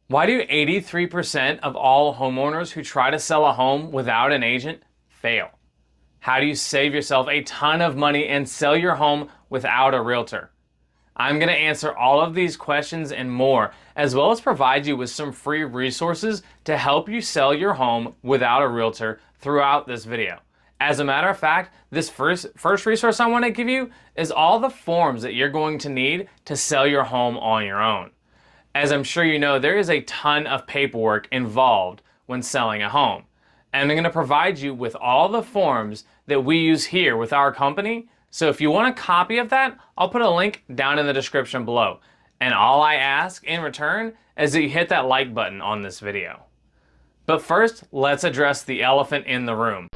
Why do 83% of all homeowners who try to sell a home without an agent fail? How do you save yourself a ton of money and sell your home without a realtor? I'm going to answer all of these questions and more, as well as provide you with some free resources to help you sell your home without a realtor throughout this video. As a matter of fact, this first resource I want to give you is all the forms that you're going to need to sell your home on your own. As I'm sure you know, there is a ton of paperwork involved when selling a home. And I'm going to provide you with all the forms that we use here with our company. So if you want a copy of that, I'll put a link down in the description below. And all I ask in return is that you hit that like button on this video. But first, let's address the elephant in the room.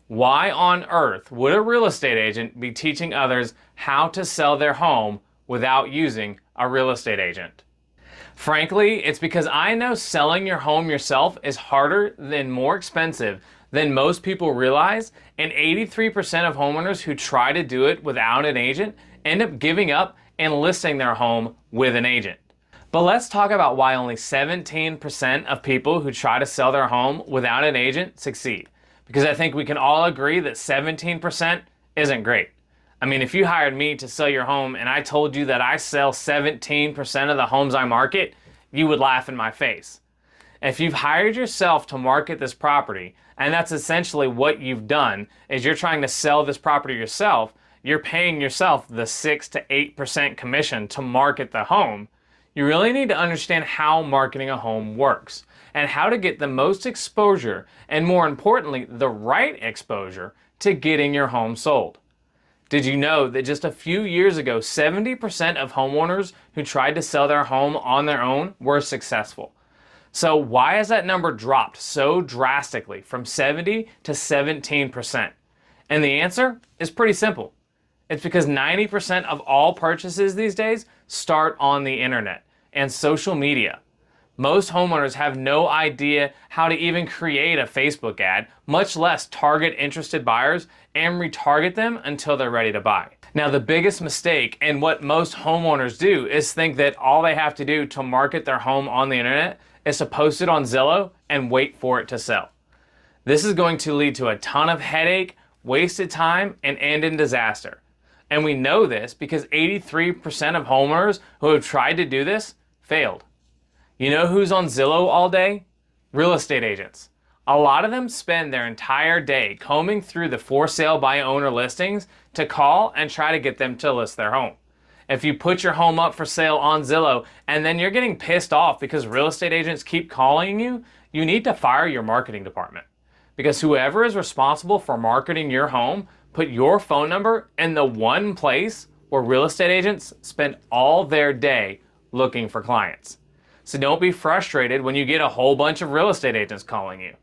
Why on earth would a real estate agent be teaching others how to sell their home without using a real estate agent? Frankly, it's because I know selling your home yourself is harder and more expensive than most people realize, and 83% of homeowners who try to do it without an agent end up giving up and listing their home with an agent. But let's talk about why only 17% of people who try to sell their home without an agent succeed. Because I think we can all agree that 17% isn't great. I mean, if you hired me to sell your home and I told you that I sell 17% of the homes I market, you would laugh in my face. If you've hired yourself to market this property, and that's essentially what you've done, is you're trying to sell this property yourself, you're paying yourself the 6 to 8% commission to market the home, you really need to understand how marketing a home works and how to get the most exposure and, more importantly, the right exposure to getting your home sold. Did you know that just a few years ago, 70% of homeowners who tried to sell their home on their own were successful? So why has that number dropped so drastically from 70 to 17%? And the answer is pretty simple. It's because 90% of all purchases these days start on the internet and social media. Most homeowners have no idea how to even create a Facebook ad, much less target interested buyers and retarget them until they're ready to buy. Now, the biggest mistake and what most homeowners do is think that all they have to do to market their home on the internet is to post it on Zillow and wait for it to sell. This is going to lead to a ton of headache, wasted time, and end in disaster. And we know this because 83% of homeowners who have tried to do this failed. You know who's on Zillow all day? Real estate agents. A lot of them spend their entire day combing through the for sale by owner listings to call and try to get them to list their home. If you put your home up for sale on Zillow and then you're getting pissed off because real estate agents keep calling you, you need to fire your marketing department. Because whoever is responsible for marketing your home put your phone number in the one place where real estate agents spend all their day looking for clients. So don't be frustrated when you get a whole bunch of real estate agents calling you.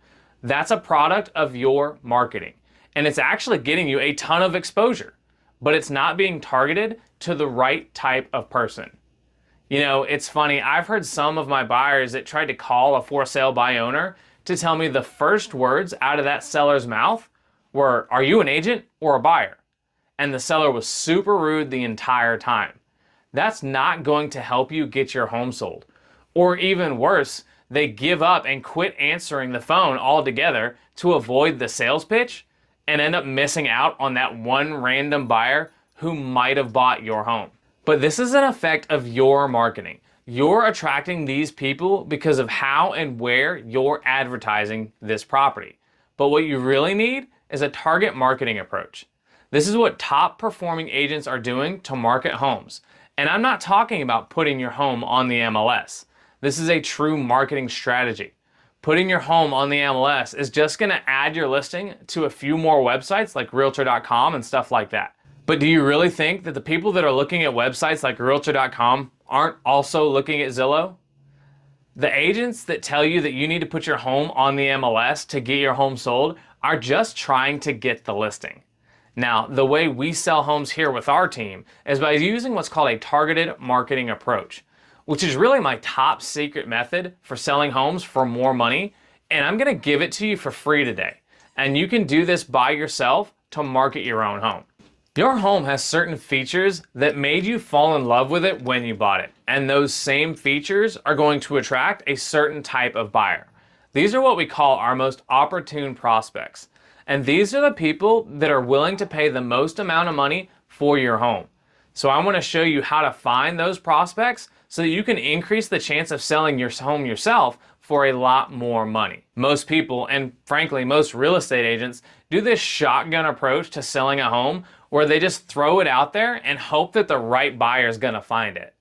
That's a product of your marketing. And it's actually getting you a ton of exposure, but it's not being targeted to the right type of person. You know, it's funny, I've heard some of my buyers that tried to call a for sale by owner to tell me the first words out of that seller's mouth were, "Are you an agent or a buyer?" And the seller was super rude the entire time. That's not going to help you get your home sold. Or even worse, they give up and quit answering the phone altogether to avoid the sales pitch and end up missing out on that one random buyer who might have bought your home. But this is an effect of your marketing. You're attracting these people because of how and where you're advertising this property. But what you really need is a target marketing approach. This is what top performing agents are doing to market homes. And I'm not talking about putting your home on the MLS. This is a true marketing strategy. Putting your home on the MLS is just going to add your listing to a few more websites like Realtor.com and stuff like that. But do you really think that the people that are looking at websites like Realtor.com aren't also looking at Zillow? The agents that tell you that you need to put your home on the MLS to get your home sold are just trying to get the listing. Now, the way we sell homes here with our team is by using what's called a targeted marketing approach, which is really my top secret method for selling homes for more money. And I'm going to give it to you for free today. And you can do this by yourself to market your own home. Your home has certain features that made you fall in love with it when you bought it, and those same features are going to attract a certain type of buyer. These are what we call our most opportune prospects, and these are the people that are willing to pay the most amount of money for your home. So I want to show you how to find those prospects so that you can increase the chance of selling your home yourself for a lot more money. Most people, and frankly most real estate agents, do this shotgun approach to selling a home where they just throw it out there and hope that the right buyer is going to find it.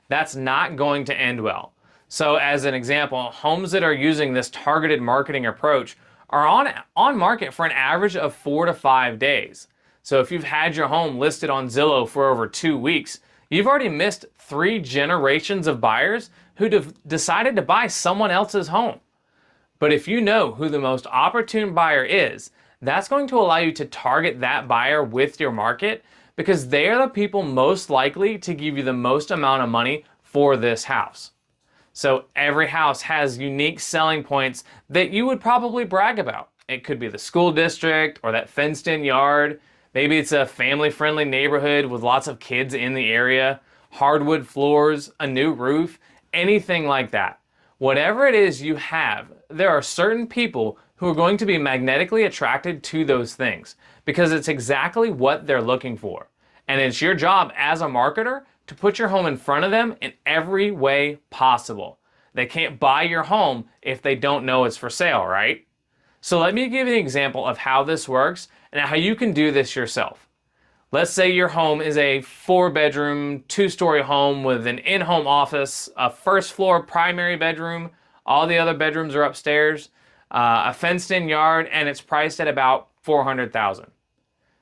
That's not going to end well. So as an example, homes that are using this targeted marketing approach are on market for an average of 4 to 5 days. So if you've had your home listed on Zillow for over 2 weeks, you've already missed 3 generations of buyers who decided to buy someone else's home. But if you know who the most opportune buyer is, that's going to allow you to target that buyer with your market because they are the people most likely to give you the most amount of money for this house. So every house has unique selling points that you would probably brag about. It could be the school district or that fenced-in yard. Maybe it's a family-friendly neighborhood with lots of kids in the area, hardwood floors, a new roof, anything like that. Whatever it is you have, there are certain people who are going to be magnetically attracted to those things because it's exactly what they're looking for. And it's your job as a marketer to put your home in front of them in every way possible. They can't buy your home if they don't know it's for sale, right? So let me give you an example of how this works and how you can do this yourself. Let's say your home is a 4-bedroom, 2-story home with an in-home office, a first floor primary bedroom, all the other bedrooms are upstairs, a fenced-in yard, and it's priced at about $400,000.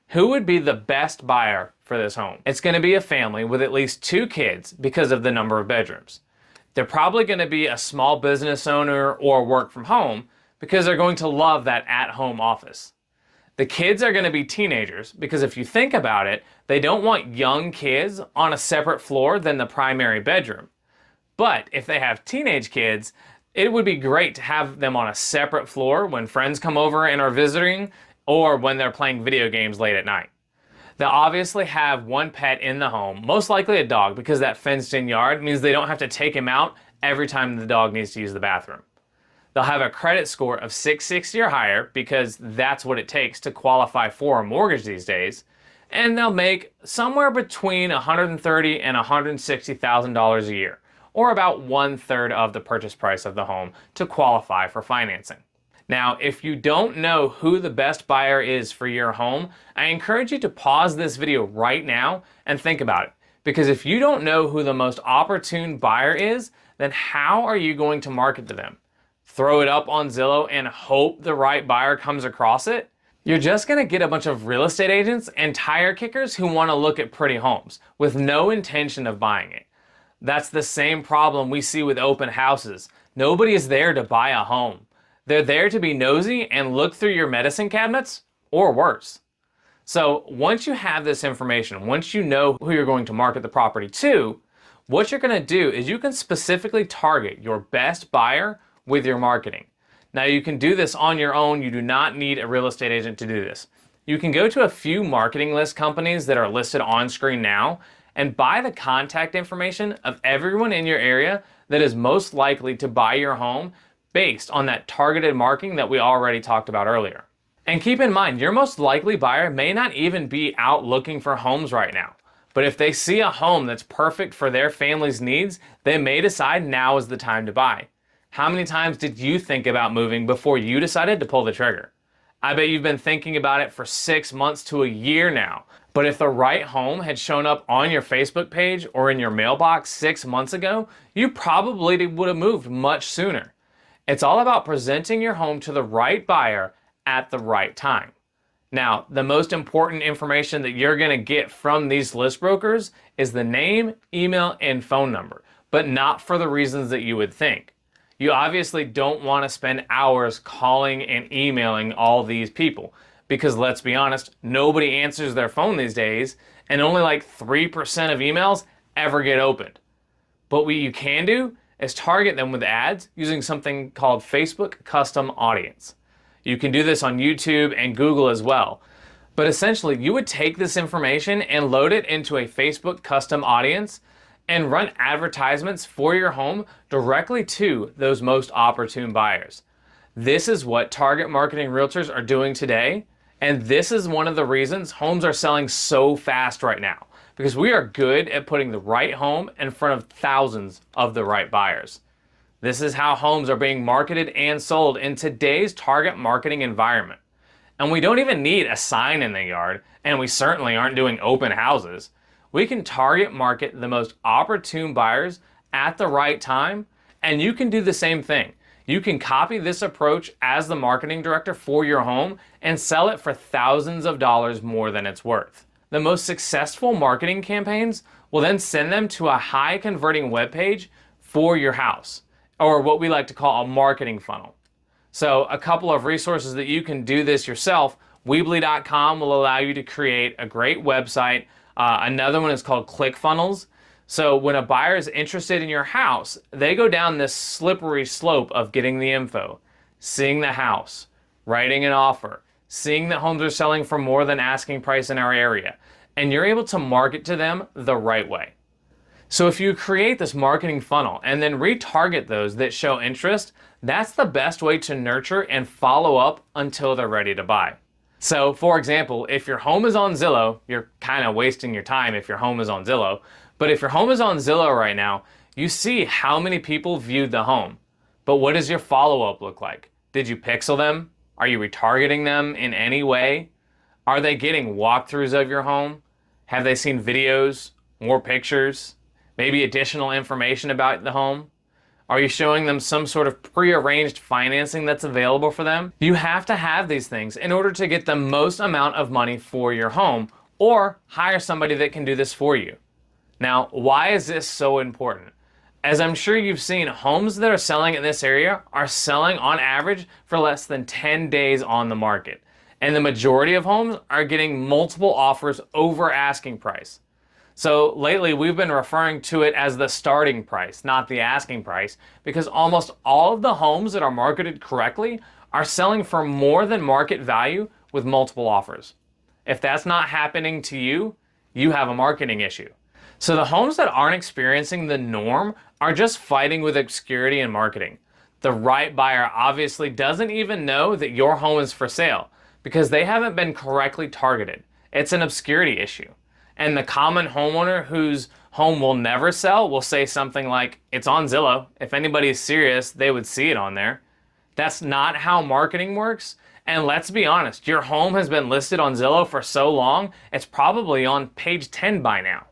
Who would be the best buyer for this home? It's going to be a family with at least 2 kids because of the number of bedrooms. They're probably going to be a small business owner or work from home because they're going to love that at-home office. The kids are going to be teenagers because if you think about it, they don't want young kids on a separate floor than the primary bedroom. But if they have teenage kids, it would be great to have them on a separate floor when friends come over and are visiting or when they're playing video games late at night. They'll obviously have one pet in the home, most likely a dog because that fenced-in yard means they don't have to take him out every time the dog needs to use the bathroom. They'll have a credit score of 660 or higher because that's what it takes to qualify for a mortgage these days. And they'll make somewhere between $130,000 and $160,000 a year, or about 1/3 of the purchase price of the home to qualify for financing. Now, if you don't know who the best buyer is for your home, I encourage you to pause this video right now and think about it. Because if you don't know who the most opportune buyer is, then how are you going to market to them? Throw it up on Zillow and hope the right buyer comes across it? You're just going to get a bunch of real estate agents and tire kickers who want to look at pretty homes with no intention of buying it. That's the same problem we see with open houses. Nobody is there to buy a home. They're there to be nosy and look through your medicine cabinets, or worse. So once you have this information, once you know who you're going to market the property to, what you're going to do is you can specifically target your best buyer with your marketing. Now you can do this on your own. You do not need a real estate agent to do this. You can go to a few marketing list companies that are listed on screen now and buy the contact information of everyone in your area that is most likely to buy your home based on that targeted marketing that we already talked about earlier. And keep in mind, your most likely buyer may not even be out looking for homes right now. But if they see a home that's perfect for their family's needs, they may decide now is the time to buy. How many times did you think about moving before you decided to pull the trigger? I bet you've been thinking about it for 6 months to a year now. But if the right home had shown up on your Facebook page or in your mailbox 6 months ago, you probably would have moved much sooner. It's all about presenting your home to the right buyer at the right time. Now, the most important information that you're going to get from these list brokers is the name, email, and phone number, but not for the reasons that you would think. You obviously don't want to spend hours calling and emailing all these people because let's be honest, nobody answers their phone these days and only like 3% of emails ever get opened. But what you can do is target them with ads using something called Facebook Custom Audience. You can do this on YouTube and Google as well. But essentially, you would take this information and load it into a Facebook custom audience and run advertisements for your home directly to those most opportune buyers. This is what target marketing realtors are doing today, and this is one of the reasons homes are selling so fast right now, because we are good at putting the right home in front of thousands of the right buyers. This is how homes are being marketed and sold in today's target marketing environment. And we don't even need a sign in the yard, and we certainly aren't doing open houses. We can target market the most opportune buyers at the right time, and you can do the same thing. You can copy this approach as the marketing director for your home and sell it for thousands of dollars more than it's worth. The most successful marketing campaigns will then send them to a high converting web page for your house, or what we like to call a marketing funnel. So a couple of resources that you can do this yourself. Weebly.com will allow you to create a great website. Another one is called ClickFunnels. So when a buyer is interested in your house, they go down this slippery slope of getting the info, seeing the house, writing an offer, seeing that homes are selling for more than asking price in our area, and you're able to market to them the right way. So if you create this marketing funnel and then retarget those that show interest, that's the best way to nurture and follow up until they're ready to buy. So for example, if your home is on Zillow, you're kind of wasting your time if your home is on Zillow, but if your home is on Zillow right now, you see how many people viewed the home. But what does your follow-up look like? Did you pixel them? Are you retargeting them in any way? Are they getting walkthroughs of your home? Have they seen videos, more pictures? Maybe additional information about the home? Are you showing them some sort of pre-arranged financing that's available for them? You have to have these things in order to get the most amount of money for your home, or hire somebody that can do this for you. Now, why is this so important? As I'm sure you've seen, homes that are selling in this area are selling on average for less than 10 days on the market. And the majority of homes are getting multiple offers over asking price. So lately we've been referring to it as the starting price, not the asking price, because almost all of the homes that are marketed correctly are selling for more than market value with multiple offers. If that's not happening to you, you have a marketing issue. So the homes that aren't experiencing the norm are just fighting with obscurity in marketing. The right buyer obviously doesn't even know that your home is for sale because they haven't been correctly targeted. It's an obscurity issue. And the common homeowner whose home will never sell will say something like, it's on Zillow. If anybody's serious, they would see it on there. That's not how marketing works. And let's be honest, your home has been listed on Zillow for so long, it's probably on page 10 by now.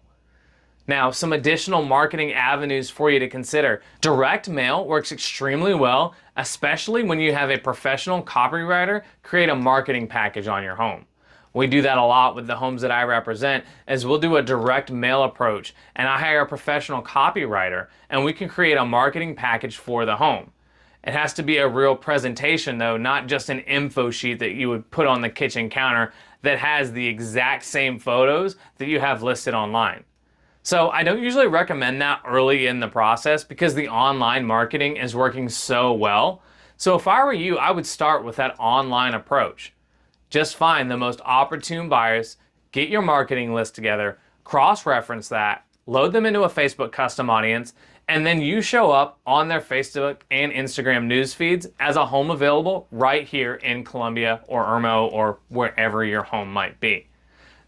Now, some additional marketing avenues for you to consider. Direct mail works extremely well, especially when you have a professional copywriter create a marketing package on your home. We do that a lot with the homes that I represent, as we'll do a direct mail approach, and I hire a professional copywriter, and we can create a marketing package for the home. It has to be a real presentation though, not just an info sheet that you would put on the kitchen counter that has the exact same photos that you have listed online. So I don't usually recommend that early in the process because the online marketing is working so well. So if I were you, I would start with that online approach. Just find the most opportune buyers, get your marketing list together, cross-reference that, load them into a Facebook custom audience, and then you show up on their Facebook and Instagram news feeds as a home available right here in Columbia or Irmo or wherever your home might be.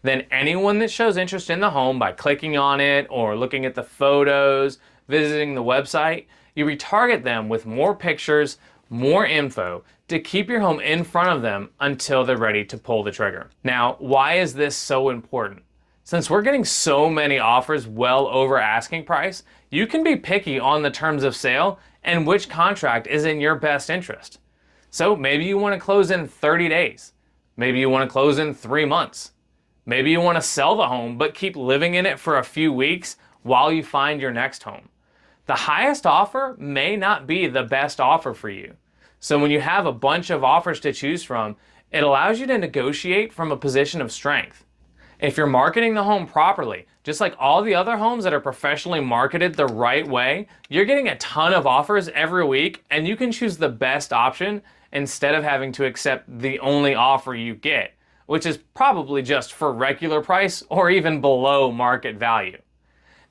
Then anyone that shows interest in the home by clicking on it or looking at the photos, visiting the website, you retarget them with more pictures, more info to keep your home in front of them until they're ready to pull the trigger. Now, why is this so important? Since we're getting so many offers well over asking price, you can be picky on the terms of sale and which contract is in your best interest. So maybe you want to close in 30 days. Maybe you want to close in 3 months. Maybe you want to sell the home but keep living in it for a few weeks while you find your next home. The highest offer may not be the best offer for you. So when you have a bunch of offers to choose from, it allows you to negotiate from a position of strength. If you're marketing the home properly, just like all the other homes that are professionally marketed the right way, you're getting a ton of offers every week and you can choose the best option instead of having to accept the only offer you get, which is probably just for regular price or even below market value.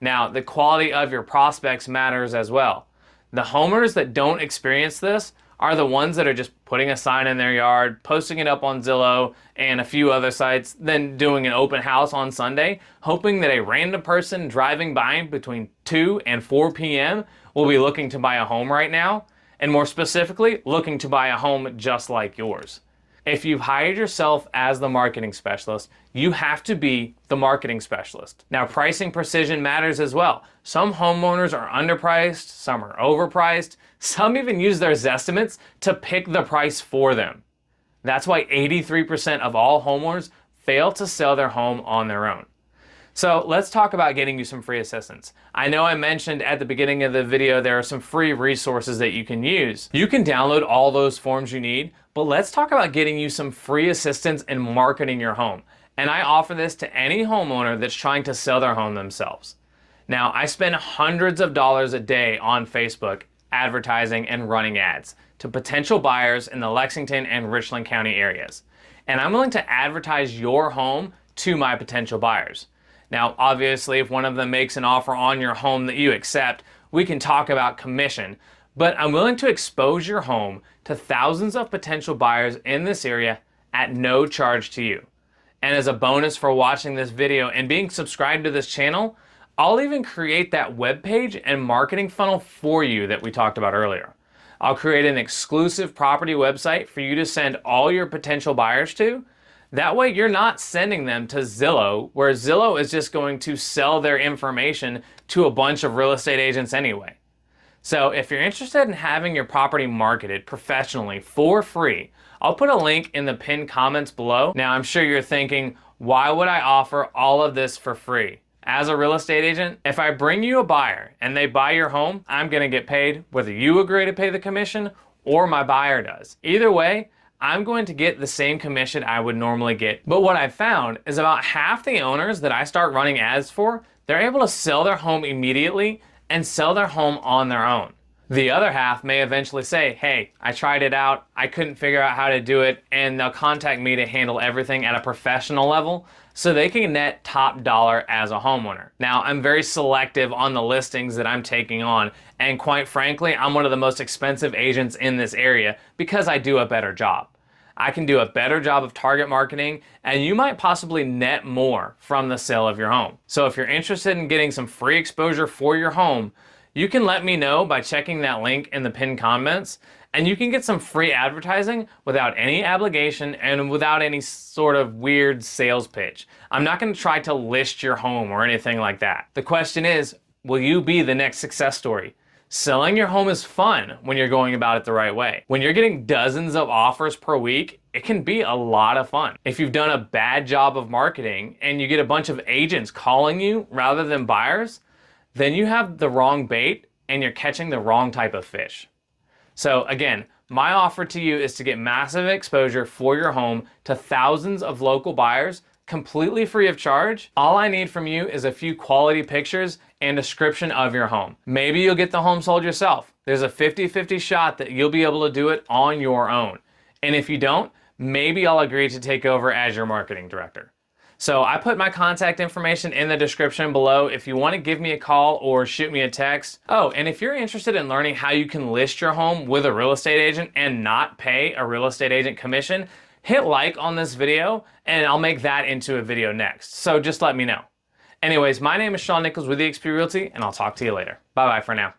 Now, the quality of your prospects matters as well. The homeowners that don't experience this are the ones that are just putting a sign in their yard, posting it up on Zillow and a few other sites, then doing an open house on Sunday, hoping that a random person driving by between 2 and 4 p.m. will be looking to buy a home right now, and more specifically, looking to buy a home just like yours. If you've hired yourself as the marketing specialist, you have to be the marketing specialist. Now, pricing precision matters as well. Some homeowners are underpriced, some are overpriced, some even use their Zestimates to pick the price for them. That's why 83% of all homeowners fail to sell their home on their own. So let's talk about getting you some free assistance. I know I mentioned at the beginning of the video there are some free resources that you can use. You can download all those forms you need, but let's talk about getting you some free assistance in marketing your home. And I offer this to any homeowner that's trying to sell their home themselves. Now, I spend hundreds of dollars a day on Facebook advertising and running ads to potential buyers in the Lexington and Richland County areas. And I'm willing to advertise your home to my potential buyers. Now, obviously, if one of them makes an offer on your home that you accept, we can talk about commission, but I'm willing to expose your home to thousands of potential buyers in this area at no charge to you. And as a bonus for watching this video and being subscribed to this channel, I'll even create that webpage and marketing funnel for you that we talked about earlier. I'll create an exclusive property website for you to send all your potential buyers to. That way you're not sending them to Zillow, where Zillow is just going to sell their information to a bunch of real estate agents anyway. So if you're interested in having your property marketed professionally for free, I'll put a link in the pinned comments below. Now, I'm sure you're thinking, why would I offer all of this for free? As a real estate agent, if I bring you a buyer and they buy your home, I'm gonna get paid whether you agree to pay the commission or my buyer does. Either way, I'm going to get the same commission I would normally get. But what I've found is about half the owners that I start running ads for, they're able to sell their home immediately and sell their home on their own. The other half may eventually say, hey, I tried it out, I couldn't figure out how to do it, and they'll contact me to handle everything at a professional level so they can net top dollar as a homeowner. Now, I'm very selective on the listings that I'm taking on, and quite frankly, I'm one of the most expensive agents in this area because I do a better job. I can do a better job of target marketing, and you might possibly net more from the sale of your home. So if you're interested in getting some free exposure for your home, you can let me know by checking that link in the pinned comments, and you can get some free advertising without any obligation and without any sort of weird sales pitch. I'm not going to try to list your home or anything like that. The question is, will you be the next success story? Selling your home is fun when you're going about it the right way. When you're getting dozens of offers per week, it can be a lot of fun. If you've done a bad job of marketing and you get a bunch of agents calling you rather than buyers, then you have the wrong bait and you're catching the wrong type of fish. So again, my offer to you is to get massive exposure for your home to thousands of local buyers completely free of charge. All I need from you is a few quality pictures and description of your home. Maybe you'll get the home sold yourself. There's a 50-50 shot that you'll be able to do it on your own. And if you don't, maybe I'll agree to take over as your marketing director. So I put my contact information in the description below if you want to give me a call or shoot me a text. Oh, and if you're interested in learning how you can list your home with a real estate agent and not pay a real estate agent commission, hit like on this video and I'll make that into a video next. So just let me know. Anyways, my name is Shaun Nichols with eXp Realty, and I'll talk to you later. Bye-bye for now.